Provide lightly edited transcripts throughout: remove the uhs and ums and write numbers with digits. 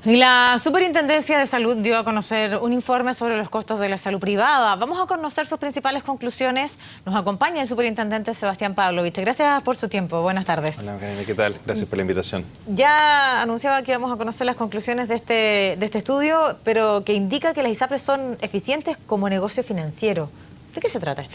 Y la Superintendencia de Salud dio a conocer un informe sobre los costos de la salud privada. Vamos a conocer sus principales conclusiones. Nos acompaña el superintendente Sebastián Pavlovich. Gracias por su tiempo. Buenas tardes. Hola, Karina, ¿qué tal? Gracias por la invitación. Ya anunciaba que íbamos a conocer las conclusiones de este estudio, pero que indica que las ISAPRES son eficientes como negocio financiero. ¿De qué se trata esto?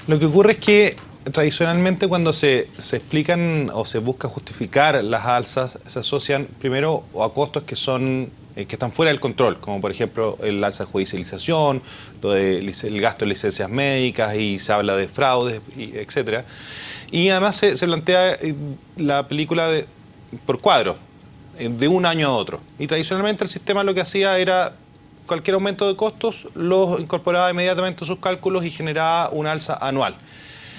Lo que ocurre es que tradicionalmente cuando se explican o se busca justificar las alzas, se asocian primero a costos que están fuera del control, como por ejemplo el alza de judicialización, el gasto en licencias médicas, y se habla de fraudes, etc. Y además se plantea la película por cuadro, de un año a otro. Y tradicionalmente el sistema lo que hacía era cualquier aumento de costos lo incorporaba inmediatamente a sus cálculos y generaba una alza anual.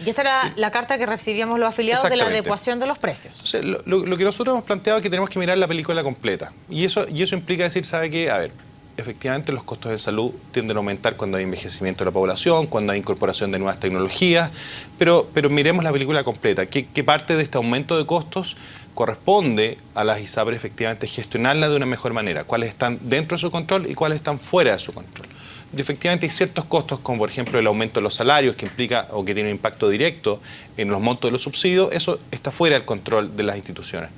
Y esta era la carta que recibíamos los afiliados de la adecuación de los precios. O sea, lo que nosotros hemos planteado es que tenemos que mirar la película completa. Y eso implica decir, ¿sabe qué? A ver, efectivamente los costos de salud tienden a aumentar cuando hay envejecimiento de la población, cuando hay incorporación de nuevas tecnologías, pero miremos la película completa. ¿Qué parte de este aumento de costos corresponde a las ISAPRES efectivamente gestionarla de una mejor manera? ¿Cuáles están dentro de su control y cuáles están fuera de su control? Y efectivamente hay ciertos costos, como por ejemplo el aumento de los salarios, que implica o que tiene un impacto directo en los montos de los subsidios. Eso está fuera del control de las instituciones.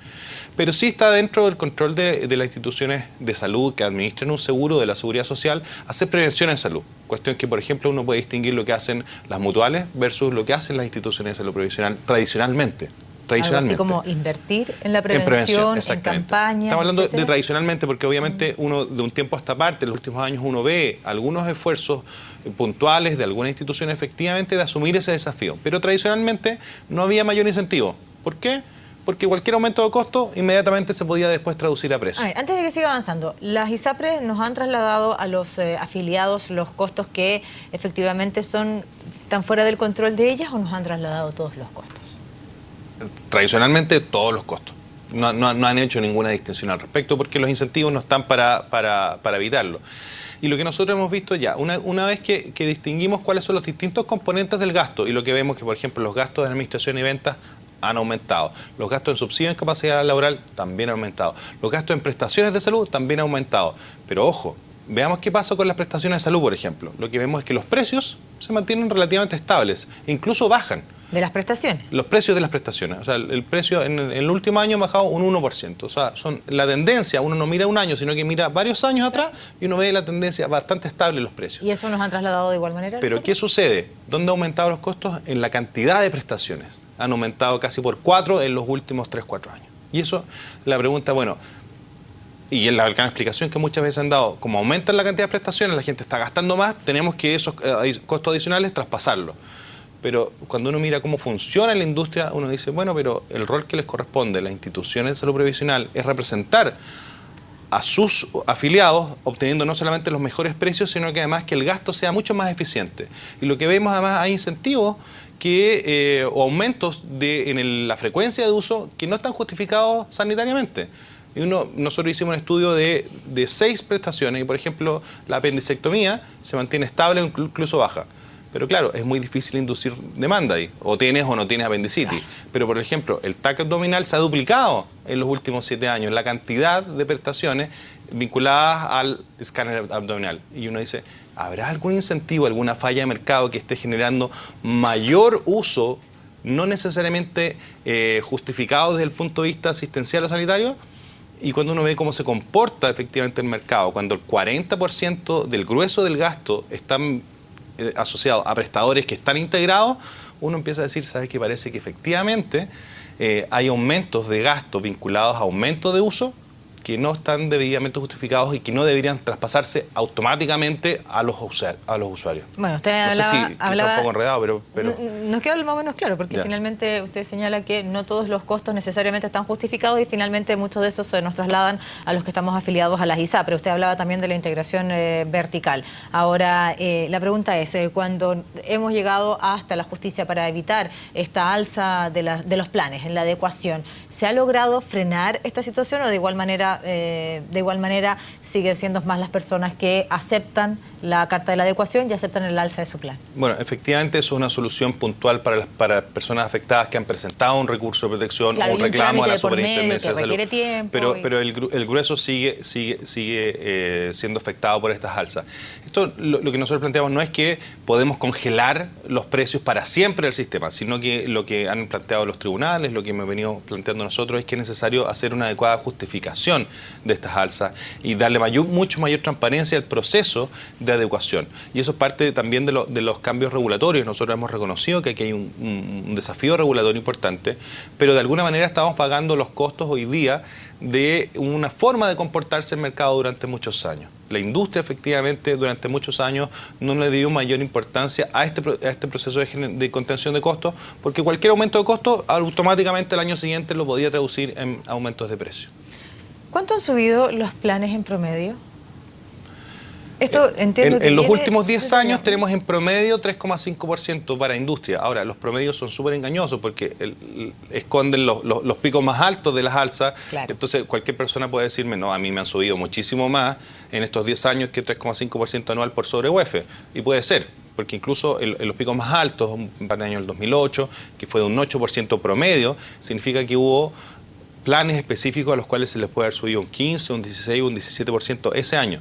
Pero sí está dentro del control de las instituciones de salud que administran un seguro de la seguridad social, hacer prevención en salud. Cuestión que, por ejemplo, uno puede distinguir lo que hacen las mutuales versus lo que hacen las instituciones de salud provisional tradicionalmente. Algo así como invertir en la prevención, en campaña. Estamos hablando de tradicionalmente porque obviamente uno de un tiempo a esta parte, en los últimos años, uno ve algunos esfuerzos puntuales de alguna institución efectivamente de asumir ese desafío. Pero tradicionalmente no había mayor incentivo. ¿Por qué? Porque cualquier aumento de costo inmediatamente se podía después traducir a precio. Antes de que siga avanzando, las ISAPRES nos han trasladado a los afiliados los costos que efectivamente están fuera del control de ellas, ¿o nos han trasladado todos los costos? Tradicionalmente todos los costos. No han hecho ninguna distinción al respecto porque los incentivos no están para evitarlo. Y lo que nosotros hemos visto ya, una vez que distinguimos cuáles son los distintos componentes del gasto, y lo que vemos que, por ejemplo, los gastos de administración y ventas han aumentado, los gastos en subsidio en capacidad laboral también han aumentado, los gastos en prestaciones de salud también han aumentado. Pero ojo, veamos qué pasa con las prestaciones de salud, por ejemplo. Lo que vemos es que los precios se mantienen relativamente estables, incluso bajan. ¿De las prestaciones? Los precios de las prestaciones. O sea, el precio en el último año ha bajado un 1%. O sea, la tendencia, uno no mira un año, sino que mira varios años atrás y uno ve la tendencia bastante estable en los precios. ¿Y eso nos han trasladado de igual manera? Pero ¿qué sucede? ¿Dónde han aumentado los costos? En la cantidad de prestaciones. Han aumentado casi por 4 en los últimos 3-4 años. Y eso, la pregunta, bueno, y en la gran explicación que muchas veces han dado, como aumentan la cantidad de prestaciones, la gente está gastando más, tenemos que esos costos adicionales traspasarlos. Pero cuando uno mira cómo funciona la industria, uno dice, bueno, pero el rol que les corresponde a las instituciones de salud previsional es representar a sus afiliados, obteniendo no solamente los mejores precios, sino que además que el gasto sea mucho más eficiente. Y lo que vemos además, hay incentivos o aumentos en la frecuencia de uso que no están justificados sanitariamente. Y nosotros hicimos un estudio de 6 prestaciones y, por ejemplo, la apendicectomía se mantiene estable o incluso baja. Pero claro, es muy difícil inducir demanda ahí, o tienes o no tienes apendicitis. Pero, por ejemplo, el TAC abdominal se ha duplicado en los últimos 7 años, la cantidad de prestaciones vinculadas al escáner abdominal. Y uno dice, ¿habrá algún incentivo, alguna falla de mercado que esté generando mayor uso, no necesariamente justificado desde el punto de vista asistencial o sanitario? Y cuando uno ve cómo se comporta efectivamente el mercado, cuando el 40% del grueso del gasto están asociado a prestadores que están integrados, uno empieza a decir, ¿sabes qué? Parece que efectivamente hay aumentos de gastos vinculados a aumentos de uso que no están debidamente justificados y que no deberían traspasarse automáticamente a los usuarios. Bueno, usted no sé si quizá un poco enredado, pero... Nos queda más o menos claro, porque finalmente usted señala que no todos los costos necesariamente están justificados y finalmente muchos de esos nos trasladan a los que estamos afiliados a las ISAPRES. Usted hablaba también de la integración vertical. Ahora, la pregunta es, cuando hemos llegado hasta la justicia para evitar esta alza de los planes en la adecuación, ¿se ha logrado frenar esta situación o de igual manera siguen siendo más las personas que aceptan la carta de la adecuación y aceptan el alza de su plan. Bueno, efectivamente eso es una solución puntual para personas afectadas que han presentado un recurso de protección, claro, o un reclamo a la Superintendencia de Salud. Requiere tiempo. Pero el grueso sigue siendo afectado por estas alzas. Esto lo que nosotros planteamos no es que podemos congelar los precios para siempre del sistema, sino que lo que han planteado los tribunales, lo que hemos venido planteando nosotros, es que es necesario hacer una adecuada justificación de estas alzas y darle mucho mayor transparencia al proceso de adecuación. Y eso es parte también de los cambios regulatorios. Nosotros hemos reconocido que aquí hay un desafío regulatorio importante, pero de alguna manera estamos pagando los costos hoy día de una forma de comportarse el mercado durante muchos años. La industria efectivamente durante muchos años no le dio mayor importancia a este proceso de contención de costos, porque cualquier aumento de costos automáticamente el año siguiente lo podía traducir en aumentos de precio. ¿Cuánto han subido los planes en promedio? Esto entiendo que en los últimos 10 años tenemos en promedio 3,5% para industria. Ahora, los promedios son súper engañosos porque esconden los picos más altos de las alzas. Claro. Entonces, cualquier persona puede decirme, no, a mí me han subido muchísimo más en estos 10 años que 3,5% anual por sobre UEF. Y puede ser, porque incluso en los picos más altos, un par de años, el 2008, que fue de un 8% promedio, significa que hubo planes específicos a los cuales se les puede haber subido un 15, un 16, un 17% ese año.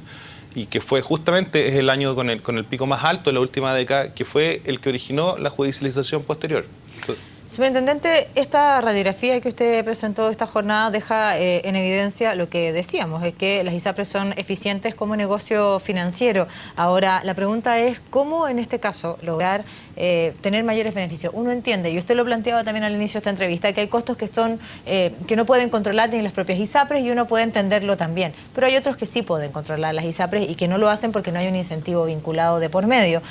Y que fue justamente es el año con el pico más alto de la última década, que fue el que originó la judicialización posterior. Superintendente, esta radiografía que usted presentó esta jornada deja en evidencia lo que decíamos, es que las ISAPRES son eficientes como negocio financiero. Ahora, la pregunta es, ¿cómo en este caso lograr tener mayores beneficios? Uno entiende, y usted lo planteaba también al inicio de esta entrevista, que hay costos que no pueden controlar ni las propias ISAPRES y uno puede entenderlo también. Pero hay otros que sí pueden controlar las ISAPRES y que no lo hacen porque no hay un incentivo vinculado de por medio.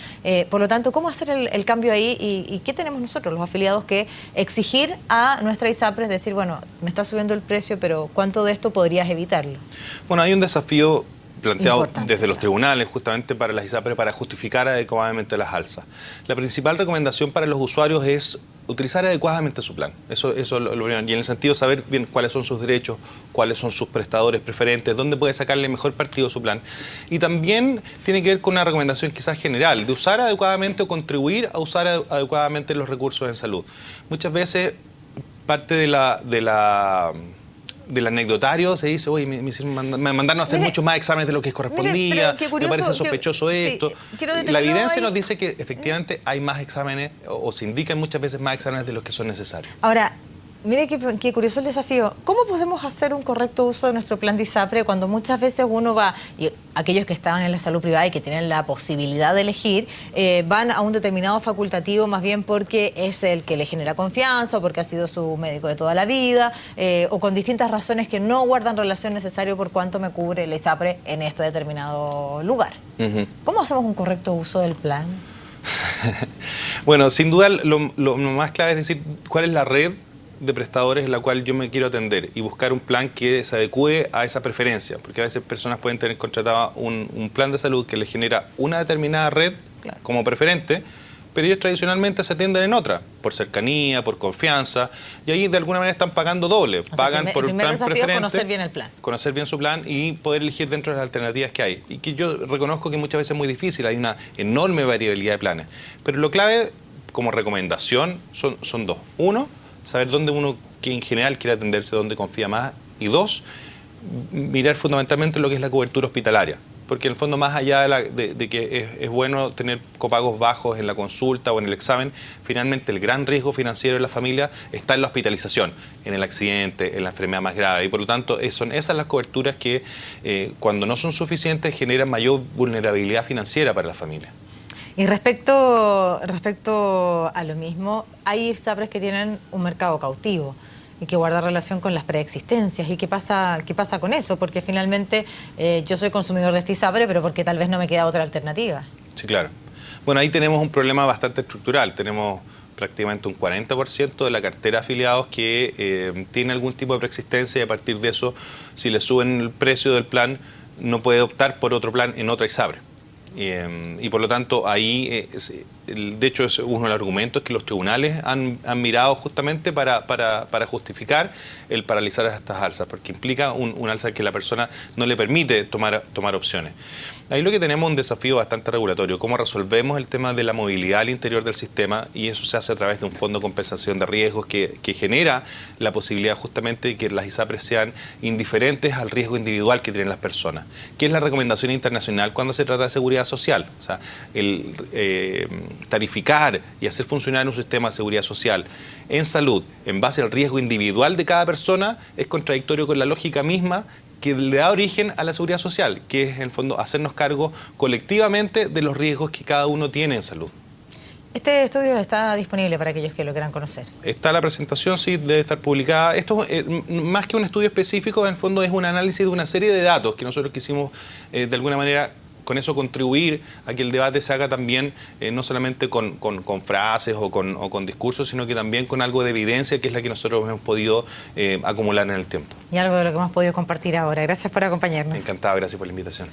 Por lo tanto, ¿cómo hacer el cambio ahí y qué tenemos nosotros, los afiliados, que exigir a nuestra ISAPRES, decir, bueno, me está subiendo el precio, pero ¿cuánto de esto podrías evitarlo? Bueno, hay un desafío planteado importante, desde los tribunales justamente para las ISAPRES para justificar adecuadamente las alzas. La principal recomendación para los usuarios es utilizar adecuadamente su plan. Eso lo primero. Y en el sentido de saber bien cuáles son sus derechos, cuáles son sus prestadores preferentes, dónde puede sacarle mejor partido a su plan. Y también tiene que ver con una recomendación quizás general, de usar adecuadamente o contribuir a usar adecuadamente los recursos en salud. Muchas veces parte del anecdotario se dice, oye, me mandaron a hacer muchos más exámenes de lo que correspondía, me parece sospechoso esto. La evidencia nos dice que efectivamente hay más exámenes, o se indican muchas veces más exámenes de los que son necesarios. Ahora, mire qué curioso el desafío. ¿Cómo podemos hacer un correcto uso de nuestro plan de ISAPRE cuando muchas veces uno va, y aquellos que estaban en la salud privada y que tienen la posibilidad de elegir, van a un determinado facultativo más bien porque es el que le genera confianza o porque ha sido su médico de toda la vida, o con distintas razones que no guardan relación necesaria por cuánto me cubre la ISAPRE en este determinado lugar? ¿Cómo hacemos un correcto uso del plan? Bueno, sin duda lo más clave es decir cuál es la red de prestadores en la cual yo me quiero atender y buscar un plan que se adecue a esa preferencia, porque a veces personas pueden tener contratado un plan de salud que les genera una determinada red como preferente, pero ellos tradicionalmente se atienden en otra, por cercanía, por confianza, y ahí de alguna manera están pagando doble. Pagan por un plan preferente, conocer bien el plan. Conocer bien su plan y poder elegir dentro de las alternativas que hay. Y que yo reconozco que muchas veces es muy difícil, hay una enorme variabilidad de planes. Pero lo clave, como recomendación, son dos. Uno, saber dónde uno que en general quiere atenderse, dónde confía más. Y dos, mirar fundamentalmente lo que es la cobertura hospitalaria. Porque en el fondo, más allá de que es bueno tener copagos bajos en la consulta o en el examen, finalmente el gran riesgo financiero de la familia está en la hospitalización, en el accidente, en la enfermedad más grave. Y por lo tanto, son esas las coberturas que cuando no son suficientes generan mayor vulnerabilidad financiera para la familia. Y respecto a lo mismo, hay ISAPRES que tienen un mercado cautivo y que guarda relación con las preexistencias. ¿Y qué pasa con eso? Porque finalmente yo soy consumidor de esta ISAPRE, pero porque tal vez no me queda otra alternativa. Sí, claro. Bueno, ahí tenemos un problema bastante estructural. Tenemos prácticamente un 40% de la cartera de afiliados que tiene algún tipo de preexistencia y a partir de eso, si le suben el precio del plan, no puede optar por otro plan en otra ISAPRE. Y por lo tanto, ahí, de hecho, es uno de los argumentos que los tribunales han mirado justamente para justificar el paralizar estas alzas, porque implica un alza que la persona no le permite tomar opciones. Ahí lo que tenemos es un desafío bastante regulatorio, cómo resolvemos el tema de la movilidad al interior del sistema, y eso se hace a través de un fondo de compensación de riesgos que genera la posibilidad justamente de que las ISAPRES sean indiferentes al riesgo individual que tienen las personas, que es la recomendación internacional cuando se trata de seguridad social. O sea, el tarificar y hacer funcionar un sistema de seguridad social en salud en base al riesgo individual de cada persona es contradictorio con la lógica misma que le da origen a la seguridad social, que es en el fondo hacernos cargo colectivamente de los riesgos que cada uno tiene en salud. ¿Este estudio está disponible para aquellos que lo quieran conocer? Está la presentación, sí, debe estar publicada. Esto, más que un estudio específico, en el fondo es un análisis de una serie de datos que nosotros quisimos, de alguna manera, con eso contribuir a que el debate se haga también, no solamente con frases o con discursos, sino que también con algo de evidencia, que es la que nosotros hemos podido acumular en el tiempo. Y algo de lo que hemos podido compartir ahora. Gracias por acompañarnos. Encantado, gracias por la invitación.